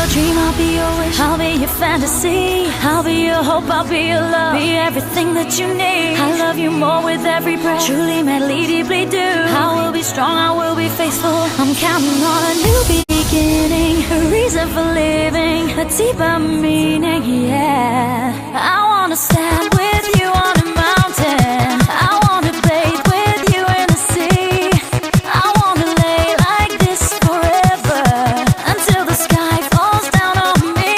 your dream, I'll be your wish. I'll be your fantasy, I'll be your hope, I'll be your love. Be everything that you need. I love you more with every breath. Truly, madly, deeply do. I will be strong, I will be faithful. I'm counting on a new beginning, a reason for living, a deeper meaning, yeah. I wanna stand with you on a mountain. I wanna bathe with you in the sea. I wanna lay like this forever, until the sky falls down on me.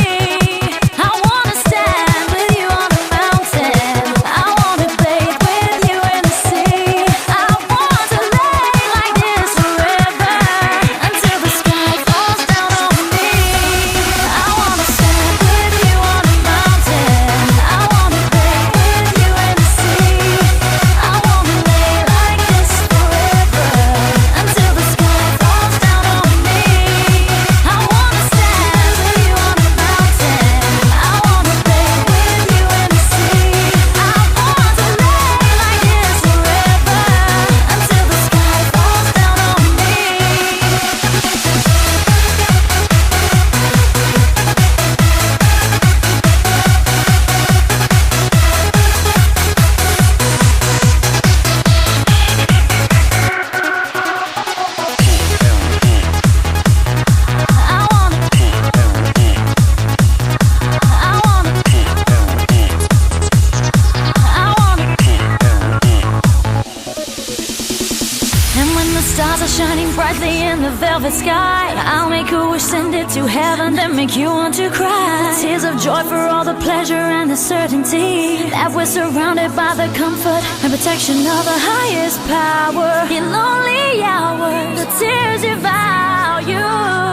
I wanna stand with you on a mountain. I wanna bathe with you in the sea. I want to lay like this forever, until the sky falls down on me. I wanna stand with you on a mountain. I wanna bathe with you in the sea. I wanna lay like this forever, until the sky falls down on me. I wanna stand with you on a mountain. I wanna bathe with you in the sea. I want to lay like this forever, until the sky falls down on me. And when the stars are shining brightly in the velvet sky, I'll make a wish, send it to heaven, then make you want to cry. Tears of joy for all the pleasure and the certainty that we're surrounded by the comfort and protection of the highest power. In lonely hours, the tears devour you.